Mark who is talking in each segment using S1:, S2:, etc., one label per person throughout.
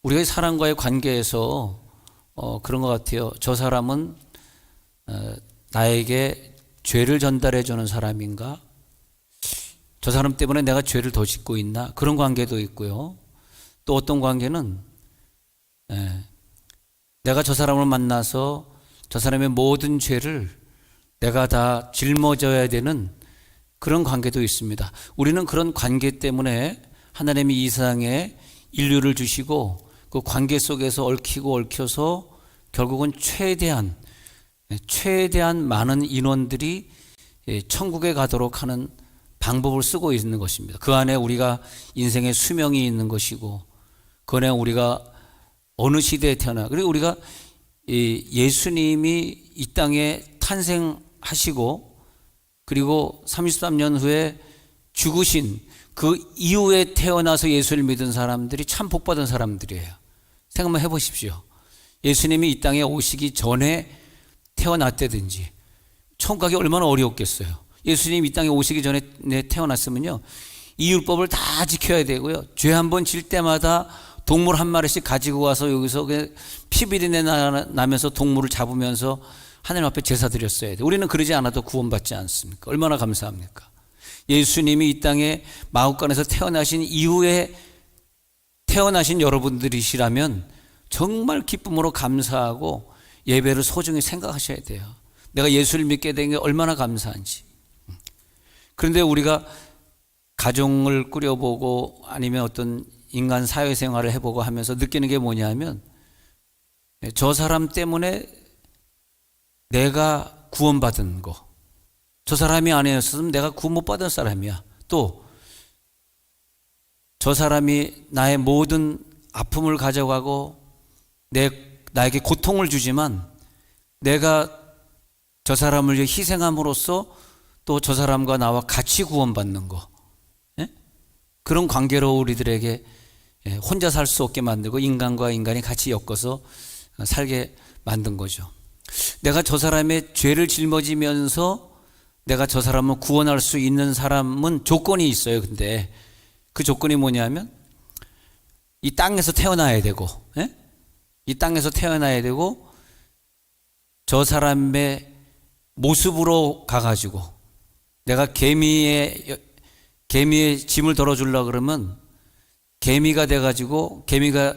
S1: 우리가 사람과의 관계에서 그런 것 같아요. 저 사람은 나에게 죄를 전달해 주는 사람인가? 저 사람 때문에 내가 죄를 더 짓고 있나? 그런 관계도 있고요. 또 어떤 관계는 내가 저 사람을 만나서 저 사람의 모든 죄를 내가 다 짊어져야 되는 그런 관계도 있습니다. 우리는 그런 관계 때문에 하나님이 이 세상에 인류를 주시고 그 관계 속에서 얽혀서 결국은 최대한 많은 인원들이 천국에 가도록 하는 방법을 쓰고 있는 것입니다. 그 안에 우리가 인생의 수명이 있는 것이고, 그 안에 우리가 어느 시대에 태어나, 그리고 우리가 예수님이 이 땅에 탄생하시고 그리고 33년 후에 죽으신 그 이후에 태어나서 예수를 믿은 사람들이 참 복받은 사람들이에요. 생각만 해보십시오. 예수님이 이 땅에 오시기 전에 태어났다든지 천국 가기 얼마나 어려웠겠어요. 예수님이 이 땅에 오시기 전에 태어났으면요, 이 율법을 다 지켜야 되고요, 죄 한 번 질 때마다 동물 한 마리씩 가지고 와서 여기서 피비린내 나면서 동물을 잡으면서 하나님 앞에 제사 드렸어야 돼요. 우리는 그러지 않아도 구원받지 않습니까? 얼마나 감사합니까? 예수님이 이 땅에 마구간에서 태어나신 이후에 태어나신 여러분들이시라면 정말 기쁨으로 감사하고 예배를 소중히 생각하셔야 돼요. 내가 예수를 믿게 된 게 얼마나 감사한지. 그런데 우리가 가정을 꾸려보고 아니면 어떤 인간 사회생활을 해보고 하면서 느끼는 게 뭐냐면, 저 사람 때문에 내가 구원받은 거, 저 사람이 아니었으면 내가 구원 못 받은 사람이야. 또 저 사람이 나의 모든 아픔을 가져가고 나에게 고통을 주지만 내가 저 사람을 희생함으로써 또 저 사람과 나와 같이 구원받는 거, 그런 관계로 우리들에게 혼자 살 수 없게 만들고 인간과 인간이 같이 엮어서 살게 만든 거죠. 내가 저 사람의 죄를 짊어지면서 내가 저 사람을 구원할 수 있는 사람은 조건이 있어요. 근데 그 조건이 뭐냐면, 이 땅에서 태어나야 되고, 이 땅에서 태어나야 되고, 저 사람의 모습으로 가가지고 내가 개미의 짐을 덜어주려고 그러면 개미가 돼가지고 개미가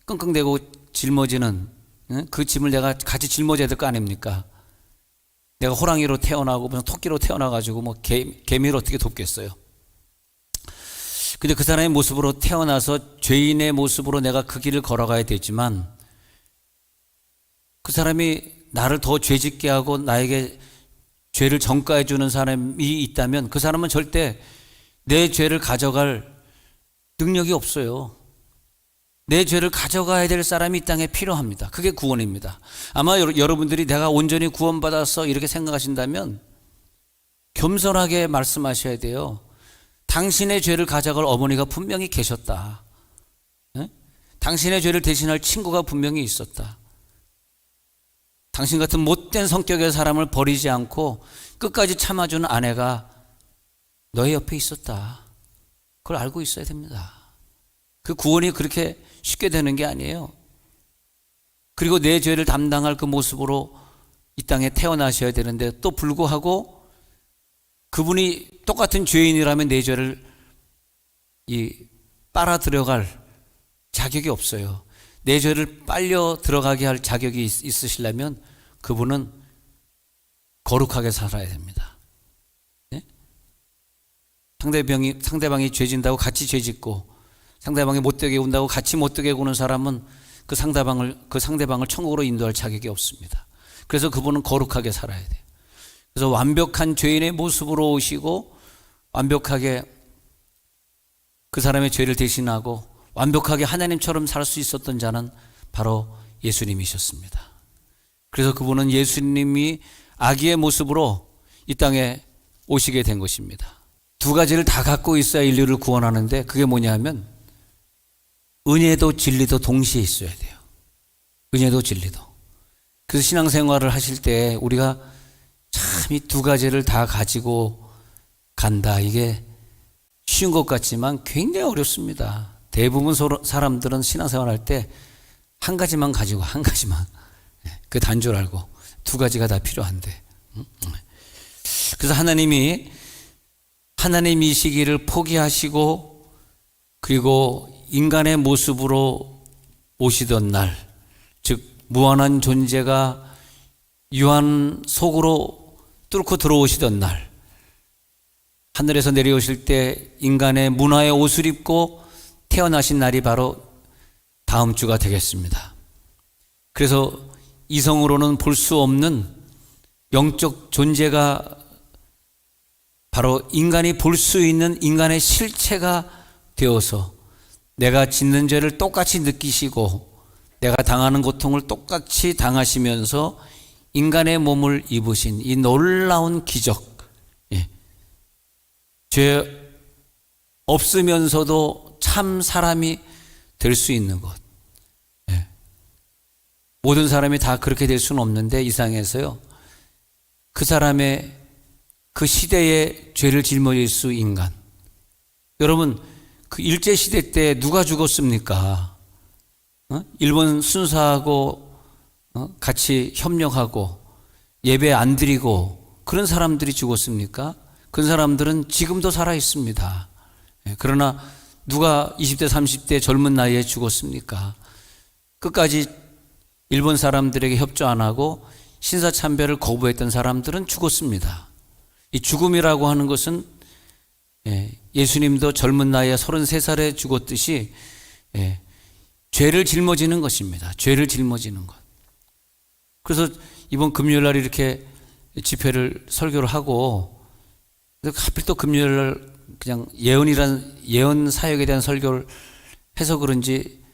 S1: 끙끙대고 짊어지는 그 짐을 내가 같이 짊어져야 될 거 아닙니까? 내가 호랑이로 태어나고 무슨 토끼로 태어나가지고 뭐 개미를 어떻게 돕겠어요? 근데 그 사람의 모습으로 태어나서 죄인의 모습으로 내가 그 길을 걸어가야 되지만, 그 사람이 나를 더 죄짓게 하고 나에게 죄를 전가해 주는 사람이 있다면 그 사람은 절대 내 죄를 가져갈 능력이 없어요. 내 죄를 가져가야 될 사람이 이 땅에 필요합니다. 그게 구원입니다. 아마 여러분들이 내가 온전히 구원받았어 이렇게 생각하신다면 겸손하게 말씀하셔야 돼요. 당신의 죄를 가져갈 어머니가 분명히 계셨다. 당신의 죄를 대신할 친구가 분명히 있었다. 당신 같은 못된 성격의 사람을 버리지 않고 끝까지 참아주는 아내가 너의 옆에 있었다. 그걸 알고 있어야 됩니다. 그 구원이 그렇게 쉽게 되는 게 아니에요. 그리고 내 죄를 담당할 그 모습으로 이 땅에 태어나셔야 되는데, 또 불구하고 그분이 똑같은 죄인이라면 내 죄를 빨아 들어갈 자격이 없어요. 내 죄를 빨려 들어가게 할 자격이 있으시려면 그분은 거룩하게 살아야 됩니다. 네? 상대방이 죄 진다고 같이 죄 짓고, 상대방이 못되게 군다고 같이 못되게 구는 사람은 그 상대방을 천국으로 인도할 자격이 없습니다. 그래서 그분은 거룩하게 살아야 돼요. 그래서 완벽한 죄인의 모습으로 오시고 완벽하게 그 사람의 죄를 대신하고 완벽하게 하나님처럼 살 수 있었던 자는 바로 예수님이셨습니다. 그래서 그분은 예수님이 아기의 모습으로 이 땅에 오시게 된 것입니다. 두 가지를 다 갖고 있어야 인류를 구원하는데, 그게 뭐냐면 은혜도 진리도 동시에 있어야 돼요. 은혜도 진리도. 그래서 신앙생활을 하실 때 우리가 참 이 두 가지를 다 가지고 간다, 이게 쉬운 것 같지만 굉장히 어렵습니다. 대부분 사람들은 신앙생활 할 때 한 가지만 가지고, 한 가지만. 그 단 줄 알고 두 가지가 다 필요한데. 그래서 하나님이 하나님의 시기를 포기하시고 그리고 인간의 모습으로 오시던 날, 즉 무한한 존재가 유한 속으로 뚫고 들어오시던 날, 하늘에서 내려오실 때 인간의 문화의 옷을 입고 태어나신 날이 바로 다음 주가 되겠습니다. 그래서 이성으로는 볼 수 없는 영적 존재가 바로 인간이 볼 수 있는 인간의 실체가 되어서 내가 짓는 죄를 똑같이 느끼시고 내가 당하는 고통을 똑같이 당하시면서 인간의 몸을 입으신 이 놀라운 기적, 죄 없으면서도 참 사람이 될 수 있는 것. 모든 사람이 다 그렇게 될 수는 없는데 이상해서요, 그 사람의 그 시대의 죄를 짊어질 수 인간. 여러분, 그 일제시대 때 누가 죽었습니까? 일본 순사하고 같이 협력하고 예배 안 드리고 그런 사람들이 죽었습니까? 그런 사람들은 지금도 살아 있습니다. 그러나 누가 20대 30대 젊은 나이에 죽었습니까? 끝까지 일본 사람들에게 협조 안 하고 신사참배를 거부했던 사람들은 죽었습니다. 이 죽음이라고 하는 것은 예수님도 젊은 나이에 33살에 죽었듯이 죄를 짊어지는 것입니다. 죄를 짊어지는 것. 그래서 이번 금요일 날 이렇게 집회를 설교를 하고 하필 또 금요일 날 그냥 예언 사역에 대한 설교를 해서 그런지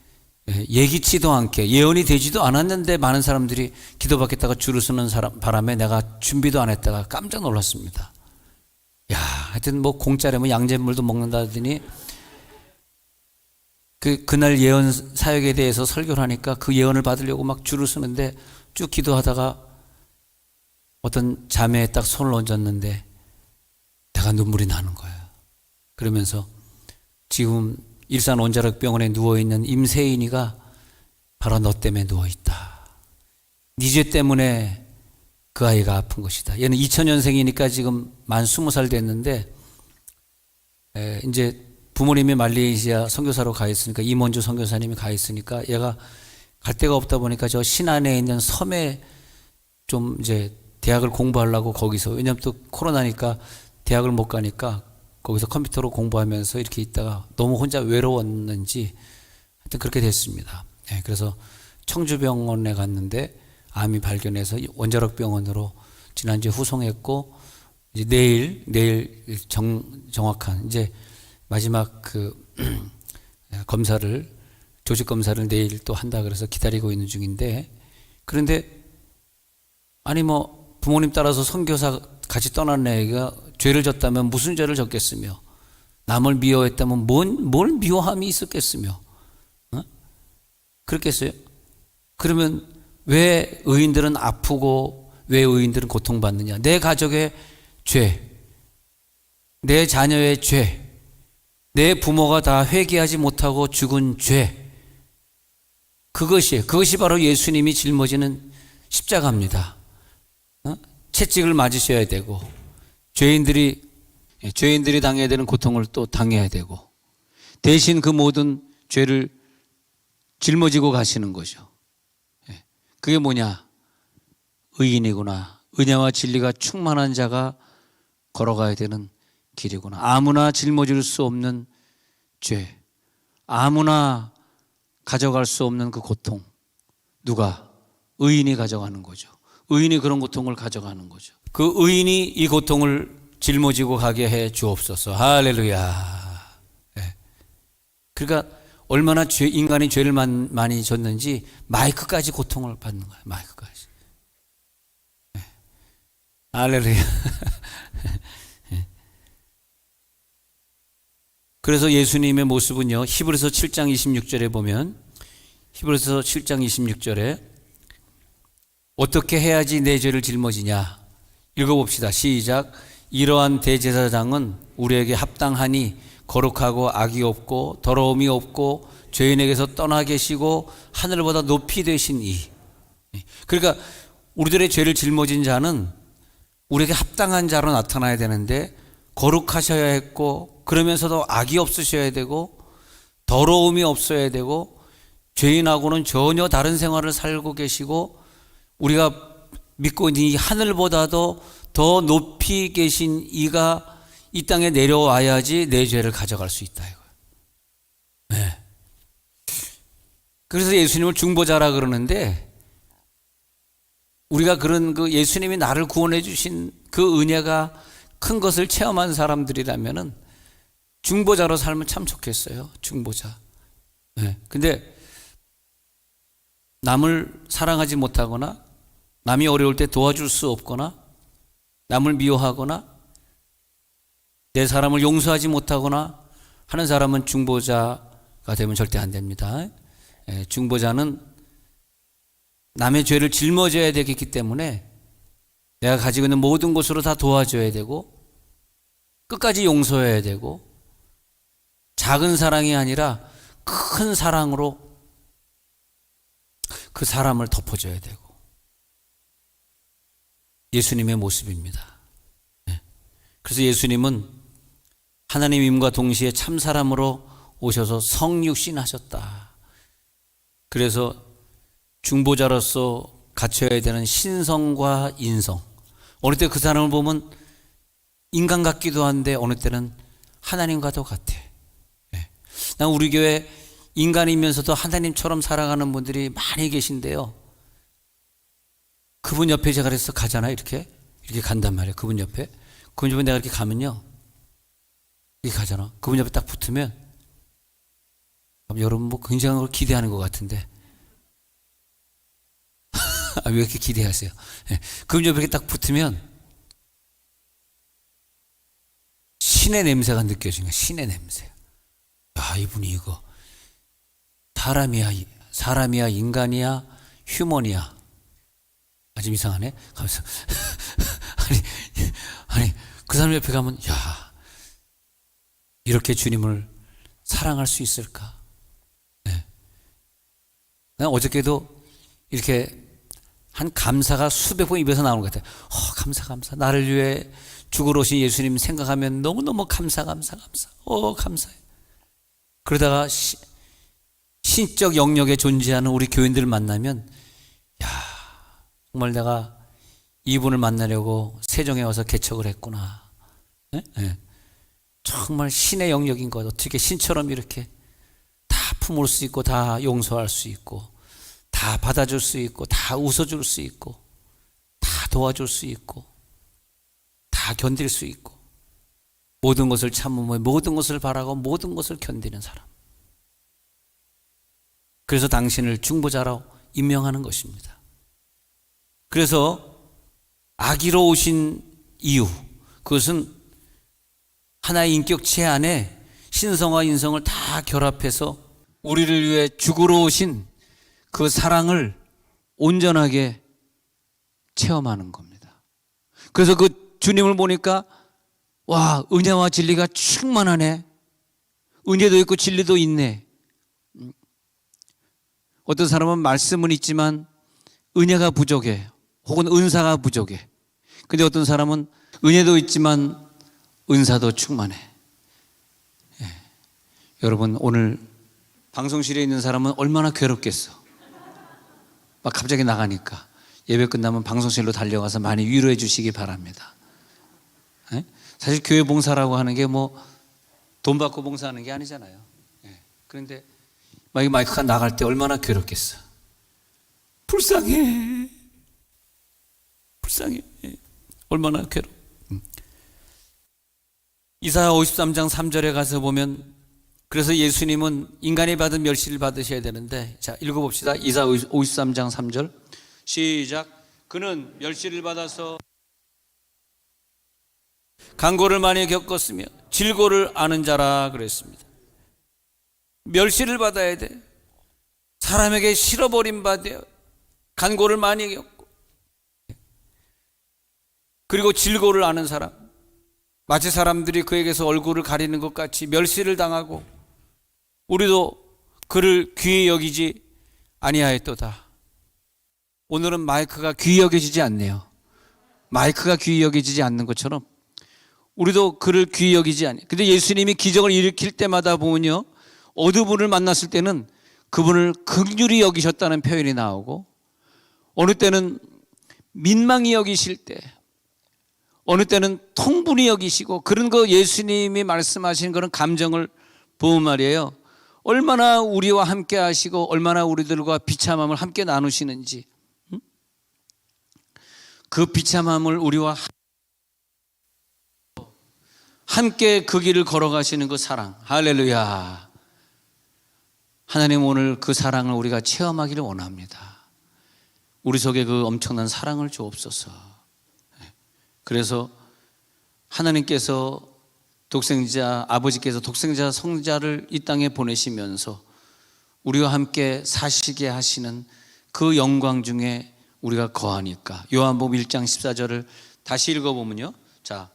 S1: 예기치도 않게 예언이 되지도 않았는데 많은 사람들이 기도받겠다가 줄을 서는 바람에 내가 준비도 안 했다가 깜짝 놀랐습니다. 야, 하여튼 뭐 공짜라면 양잿물도 먹는다더니 그날 예언 사역에 대해서 설교를 하니까 그 예언을 받으려고 막 줄을 서는데 쭉 기도하다가 어떤 자매에 딱 손을 얹었는데 내가 눈물이 나는 거예요. 그러면서 지금 일산 원자력병원에 누워있는 임세인이가 바로 너 때문에 누워있다. 네 죄 때문에 그 아이가 아픈 것이다. 얘는 2000년생이니까 지금 만 20살 됐는데 이제 부모님이 말레이시아 선교사로 가 있으니까 임원주 선교사님이 가 있으니까 얘가 갈 데가 없다 보니까 저 신안에 있는 섬에 좀 이제 대학을 공부하려고 거기서, 왜냐면 또 코로나니까 대학을 못 가니까 거기서 컴퓨터로 공부하면서 이렇게 있다가 너무 혼자 외로웠는지 하여튼 그렇게 됐습니다. 그래서 청주병원에 갔는데 암이 발견해서 원자력병원으로 지난주에 후송했고 이제 내일 정확한 이제 마지막 그 검사를, 조직 검사를 내일 또 한다 그래서 기다리고 있는 중인데, 그런데 아니 뭐 부모님 따라서 선교사 같이 떠난 애가 죄를 졌다면 무슨 죄를 졌겠으며 남을 미워했다면 뭘 미워함이 있었겠으며 그렇겠어요? 그러면 왜 의인들은 아프고 왜 의인들은 고통받느냐? 내 가족의 죄, 내 자녀의 죄, 내 부모가 다 회개하지 못하고 죽은 죄, 그것이 바로 예수님이 짊어지는 십자가입니다. 채찍을 맞으셔야 되고 죄인들이 당해야 되는 고통을 또 당해야 되고 대신 그 모든 죄를 짊어지고 가시는 거죠. 그게 뭐냐? 의인이구나. 은혜와 진리가 충만한 자가 걸어가야 되는 길이구나. 아무나 짊어질 수 없는 죄, 아무나 가져갈 수 없는 그 고통, 누가? 의인이 가져가는 거죠. 의인이 그런 고통을 가져가는 거죠. 그 의인이 이 고통을 짊어지고 가게 해 주옵소서. 할렐루야. 그러니까 얼마나 인간이 죄를 많이 졌는지 마이크까지 고통을 받는 거예요. 마이크까지. 할렐루야. 그래서 예수님의 모습은요, 히브리서 7장 26절에 보면, 히브리서 7장 26절에 어떻게 해야지 내 죄를 짊어지냐? 읽어봅시다. 시작. 이러한 대제사장은 우리에게 합당하니 거룩하고 악이 없고 더러움이 없고 죄인에게서 떠나 계시고 하늘보다 높이 되신 이. 그러니까 우리들의 죄를 짊어진 자는 우리에게 합당한 자로 나타나야 되는데 거룩하셔야 했고 그러면서도 악이 없으셔야 되고 더러움이 없어야 되고 죄인하고는 전혀 다른 생활을 살고 계시고 우리가 믿고 있는 이 하늘보다도 더 높이 계신 이가 이 땅에 내려와야지 내 죄를 가져갈 수 있다 이거예요. 네. 그래서 예수님을 중보자라 그러는데 우리가 그런 그 예수님이 나를 구원해 주신 그 은혜가 큰 것을 체험한 사람들이라면은 중보자로 살면 참 좋겠어요. 중보자. 네. 근데 남을 사랑하지 못하거나 남이 어려울 때 도와줄 수 없거나 남을 미워하거나 내 사람을 용서하지 못하거나 하는 사람은 중보자가 되면 절대 안 됩니다. 예, 중보자는 남의 죄를 짊어져야 되기 때문에 내가 가지고 있는 모든 것으로 다 도와줘야 되고 끝까지 용서해야 되고 작은 사랑이 아니라 큰 사랑으로 그 사람을 덮어줘야 되고 예수님의 모습입니다. 그래서 예수님은 하나님임과 동시에 참사람으로 오셔서 성육신 하셨다. 그래서 중보자로서 갖춰야 되는 신성과 인성. 어느 때 그 사람을 보면 인간 같기도 한데 어느 때는 하나님과도 같아. 난 우리 교회 인간이면서도 하나님처럼 살아가는 분들이 많이 계신데요. 그분 옆에 제가 그래서 가잖아 이렇게 간단 말이에요. 그분 옆에 내가 이렇게 가면요 이렇게 가잖아. 그분 옆에 딱 붙으면 여러분 뭐 굉장한 걸 기대하는 것 같은데 왜 이렇게 기대하세요? 그분 옆에 딱 붙으면 신의 냄새가 느껴지는 거야. 신의 냄새. 야, 이분이 이거 사람이야 인간이야 휴먼이야. 좀 이상하네. 가면서 아니 그 사람 옆에 가면 야 이렇게 주님을 사랑할 수 있을까? 네. 난 어저께도 이렇게 한 감사가 수백 번 입에서 나오는 것 같아요. 감사. 나를 위해 죽으러 오신 예수님 생각하면 너무너무 감사해. 그러다가 신적 영역에 존재하는 우리 교인들을 만나면 정말 내가 이분을 만나려고 세종에 와서 개척을 했구나. 네? 네. 정말 신의 영역인 것. 어떻게 신처럼 이렇게 다 품을 수 있고 다 용서할 수 있고 다 받아줄 수 있고 다 웃어줄 수 있고 다 도와줄 수 있고 다 견딜 수 있고 모든 것을 참으며 모든 것을 바라고 모든 것을 견디는 사람. 그래서 당신을 중보자라고 임명하는 것입니다. 그래서 악의로우신 이유, 그것은 하나의 인격체 안에 신성과 인성을 다 결합해서 우리를 위해 죽으러 오신 그 사랑을 온전하게 체험하는 겁니다. 그래서 그 주님을 보니까 와, 은혜와 진리가 충만하네. 은혜도 있고 진리도 있네. 어떤 사람은 말씀은 있지만 은혜가 부족해. 혹은 은사가 부족해. 근데 어떤 사람은 은혜도 있지만 은사도 충만해. 예. 여러분 오늘 방송실에 있는 사람은 얼마나 괴롭겠어. 막 갑자기 나가니까 예배 끝나면 방송실로 달려가서 많이 위로해 주시기 바랍니다. 예? 사실 교회 봉사라고 하는 게 뭐 돈 받고 봉사하는 게 아니잖아요. 예. 그런데 막 이 마이크가 나갈 때 얼마나 괴롭겠어. 불쌍해. 얼마나 괴로워. 이사야 53장 3절에 가서 보면 그래서 예수님은 인간이 받은 멸시를 받으셔야 되는데 자 읽어봅시다. 이사야 53장 3절 시작. 그는 멸시를 받아서 간고를 많이 겪었으며 질고를 아는 자라 그랬습니다. 멸시를 받아야 돼. 사람에게 실어버림 받아요. 간고를 많이 겪고 그리고 질고를 아는 사람. 마치 사람들이 그에게서 얼굴을 가리는 것 같이 멸시를 당하고 우리도 그를 귀히 여기지 아니하였도다. 오늘은 마이크가 귀히 여겨지지 않네요. 마이크가 귀히 여겨지지 않는 것처럼 우리도 그를 귀히 여기지 아니. 근데 예수님이 기적을 일으킬 때마다 보면요, 어느 분을 만났을 때는 그분을 긍휼히 여기셨다는 표현이 나오고, 어느 때는 민망히 여기실 때, 어느 때는 통분히 여기시고, 그런 거 예수님이 말씀하신 그런 감정을 보면 말이에요, 얼마나 우리와 함께 하시고 얼마나 우리들과 비참함을 함께 나누시는지, 그 비참함을 우리와 함께 그 길을 걸어가시는 그 사랑, 할렐루야. 하나님, 오늘 그 사랑을 우리가 체험하기를 원합니다. 우리 속에 그 엄청난 사랑을 주옵소서. 그래서 하나님께서 아버지께서 독생자 성자를 이 땅에 보내시면서 우리와 함께 사시게 하시는 그 영광 중에 우리가 거하니까, 요한복음 1장 14절을 다시 읽어보면요, 자,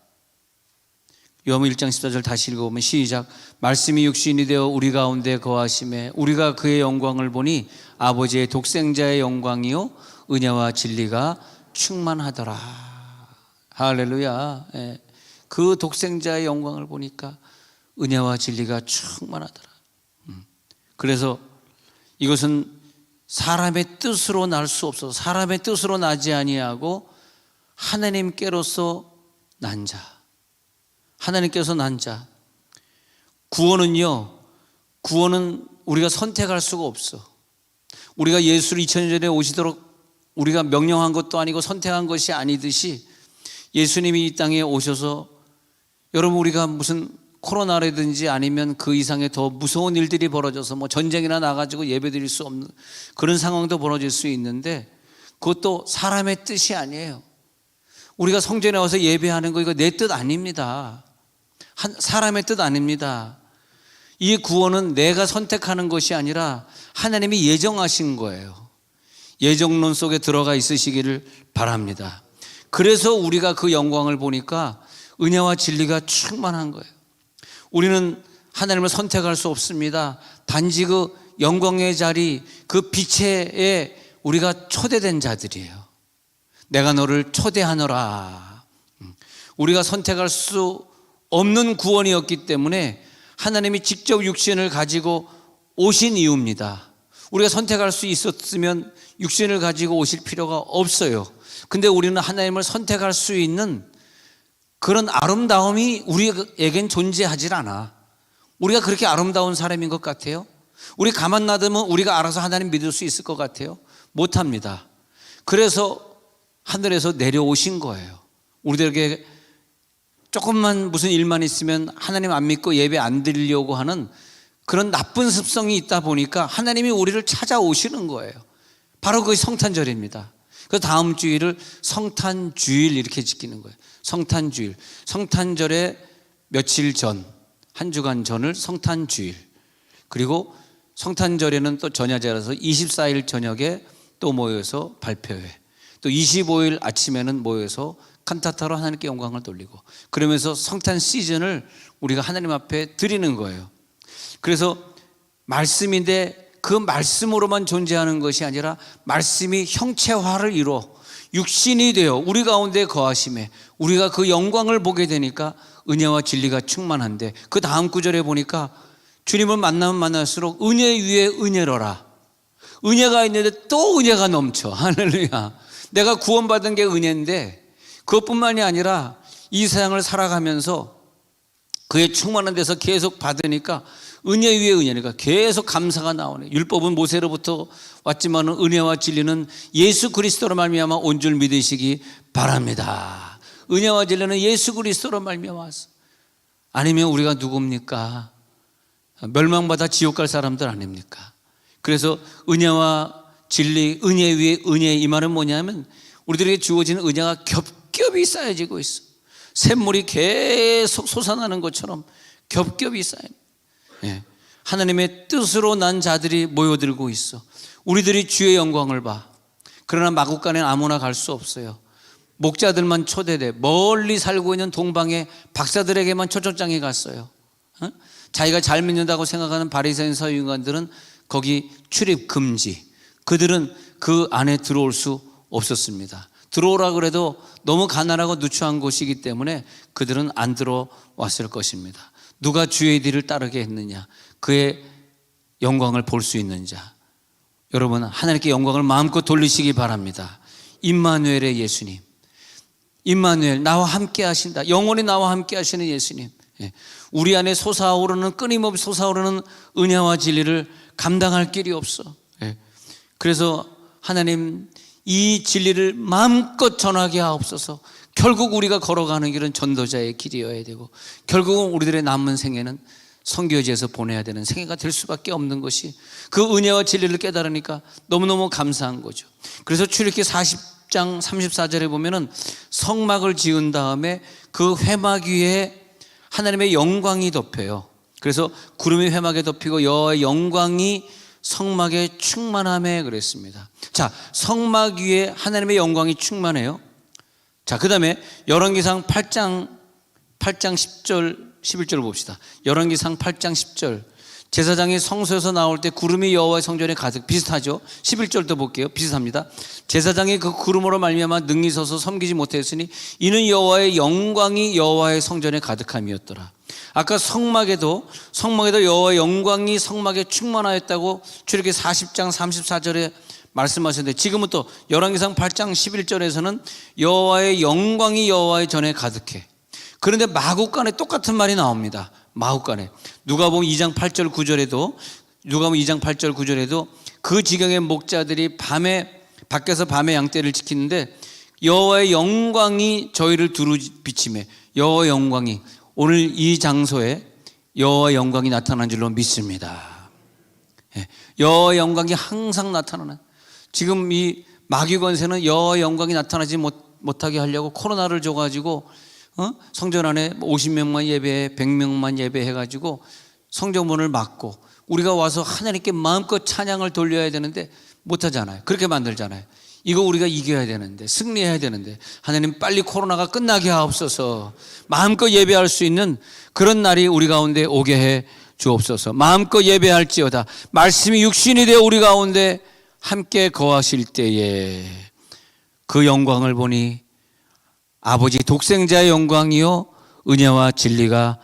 S1: 요한복음 1장 14절 다시 읽어보면 시작. 말씀이 육신이 되어 우리 가운데 거하심에 우리가 그의 영광을 보니 아버지의 독생자의 영광이요 은혜와 진리가 충만하더라. 할렐루야. 예. 그 독생자의 영광을 보니까 은혜와 진리가 충만하더라. 그래서 이것은 사람의 뜻으로 날 수 없어서, 사람의 뜻으로 나지 아니하고 하나님께로서 난 자, 하나님께서 난 자. 구원은 우리가 선택할 수가 없어. 우리가 예수를 2000년 전에 오시도록 우리가 명령한 것도 아니고 선택한 것이 아니듯이, 예수님이 이 땅에 오셔서, 여러분, 우리가 무슨 코로나라든지 아니면 그 이상의 더 무서운 일들이 벌어져서 뭐 전쟁이나 나가지고 예배 드릴 수 없는 그런 상황도 벌어질 수 있는데, 그것도 사람의 뜻이 아니에요. 우리가 성전에 와서 예배하는 거, 이거 내 뜻 아닙니다. 사람의 뜻 아닙니다. 이 구원은 내가 선택하는 것이 아니라 하나님이 예정하신 거예요. 예정론 속에 들어가 있으시기를 바랍니다. 그래서 우리가 그 영광을 보니까 은혜와 진리가 충만한 거예요. 우리는 하나님을 선택할 수 없습니다. 단지 그 영광의 자리, 그 빛에 우리가 초대된 자들이에요. 내가 너를 초대하노라. 우리가 선택할 수 없는 구원이었기 때문에 하나님이 직접 육신을 가지고 오신 이유입니다. 우리가 선택할 수 있었으면 육신을 가지고 오실 필요가 없어요. 근데 우리는 하나님을 선택할 수 있는 그런 아름다움이 우리에겐 존재하질 않아. 우리가 그렇게 아름다운 사람인 것 같아요? 우리 가만 놔두면 우리가 알아서 하나님 믿을 수 있을 것 같아요? 못합니다. 그래서 하늘에서 내려오신 거예요. 우리들에게 조금만 무슨 일만 있으면 하나님 안 믿고 예배 안 드리려고 하는 그런 나쁜 습성이 있다 보니까 하나님이 우리를 찾아오시는 거예요. 바로 그게 성탄절입니다. 그 다음 주일을 성탄주일 이렇게 지키는 거예요. 성탄주일. 성탄절에 며칠 전, 한 주간 전을 성탄주일. 그리고 성탄절에는 또 전야제라서 24일 저녁에 또 모여서 발표회. 또 25일 아침에는 모여서 칸타타로 하나님께 영광을 돌리고, 그러면서 성탄 시즌을 우리가 하나님 앞에 드리는 거예요. 그래서 말씀인데 그 말씀으로만 존재하는 것이 아니라 말씀이 형체화를 이루어 육신이 되어 우리 가운데 거하심에 우리가 그 영광을 보게 되니까 은혜와 진리가 충만한데, 그 다음 구절에 보니까 주님을 만나면 만날수록 은혜 위에 은혜로라. 은혜가 있는데 또 은혜가 넘쳐. 할렐루야. 내가 구원받은 게 은혜인데 그것뿐만이 아니라 이 세상을 살아가면서 그의 충만한 데서 계속 받으니까 은혜 위에 은혜니까 계속 감사가 나오네. 율법은 모세로부터 왔지만 은혜와 진리는 예수 그리스도로 말미암아 온 줄 믿으시기 바랍니다. 은혜와 진리는 예수 그리스도로 말미암아 왔어. 아니면 우리가 누굽니까? 멸망받아 지옥 갈 사람들 아닙니까? 그래서 은혜와 진리, 은혜 위에 은혜, 이 말은 뭐냐면 우리들에게 주어지는 은혜가 겹겹이 쌓여지고 있어. 샘물이 계속 솟아나는 것처럼 겹겹이 쌓여. 예. 하나님의 뜻으로 난 자들이 모여들고 있어. 우리들이 주의 영광을 봐. 그러나 마국간에 아무나 갈 수 없어요. 목자들만 초대돼 멀리 살고 있는 동방의 박사들에게만 초청장이 갔어요. 자기가 잘 믿는다고 생각하는 바리새인 서기관들은 거기 출입 금지. 그들은 그 안에 들어올 수 없었습니다. 들어오라 그래도 너무 가난하고 누추한 곳이기 때문에 그들은 안 들어왔을 것입니다. 누가 주의 뒤를 따르게 했느냐? 그의 영광을 볼 수 있는 자. 여러분, 하나님께 영광을 마음껏 돌리시기 바랍니다. 임마누엘의 예수님, 임마누엘, 나와 함께 하신다. 영원히 나와 함께 하시는 예수님, 우리 안에 솟아오르는, 끊임없이 솟아오르는 은혜와 진리를 감당할 길이 없어. 그래서 하나님, 이 진리를 마음껏 전하게 하옵소서. 결국 우리가 걸어가는 길은 전도자의 길이어야 되고, 결국은 우리들의 남은 생애는 선교지에서 보내야 되는 생애가 될 수밖에 없는 것이, 그 은혜와 진리를 깨달으니까 너무너무 감사한 거죠. 그래서 출애굽기 40장 34절에 보면은 성막을 지은 다음에 그 회막 위에 하나님의 영광이 덮여요. 그래서 구름이 회막에 덮이고 여호와의 영광이 성막에 충만함에 그랬습니다. 자, 성막 위에 하나님의 영광이 충만해요. 자, 그 다음에 열왕기상 8장 10절 11절을 봅시다. 열왕기상 8장 10절, 제사장이 성소에서 나올 때 구름이 여호와의 성전에 가득, 비슷하죠. 11절도 볼게요. 비슷합니다. 제사장이 그 구름으로 말미암아 능히 서서 섬기지 못했으니 이는 여호와의 영광이 여호와의 성전에 가득함이었더라. 아까 성막에도 여호와의 영광이 성막에 충만하였다고 출애굽기 40장 34절에 말씀하셨는데, 지금은 또 열왕기상 8장 11절에서는 여호와의 영광이 여호와의 전에 가득해. 그런데 마국간에 똑같은 말이 나옵니다. 마국간에 누가복음 2장 8절 9절에도 그 지경의 목자들이 밖에서 밤에 양떼를 지키는데 여호와의 영광이 저희를 두루 비치매, 여호와의 영광이, 오늘 이 장소에 여호와의 영광이 나타난 줄로 믿습니다. 여호와의 영광이 항상 나타나는, 지금 이 마귀 권세는 여호와의 영광이 나타나지 못하게 하려고 코로나를 줘가지고 성전 안에 50명만 예배해, 100명만 예배해가지고 성전문을 막고 우리가 와서 하나님께 마음껏 찬양을 돌려야 되는데 못하잖아요. 그렇게 만들잖아요. 이거 우리가 이겨야 되는데, 승리해야 되는데, 하나님 빨리 코로나가 끝나게 하옵소서. 마음껏 예배할 수 있는 그런 날이 우리 가운데 오게 해 주옵소서. 마음껏 예배할지어다. 말씀이 육신이 되어 우리 가운데 함께 거하실 때에 그 영광을 보니 아버지 독생자의 영광이요 은혜와 진리가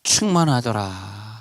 S1: 충만하더라.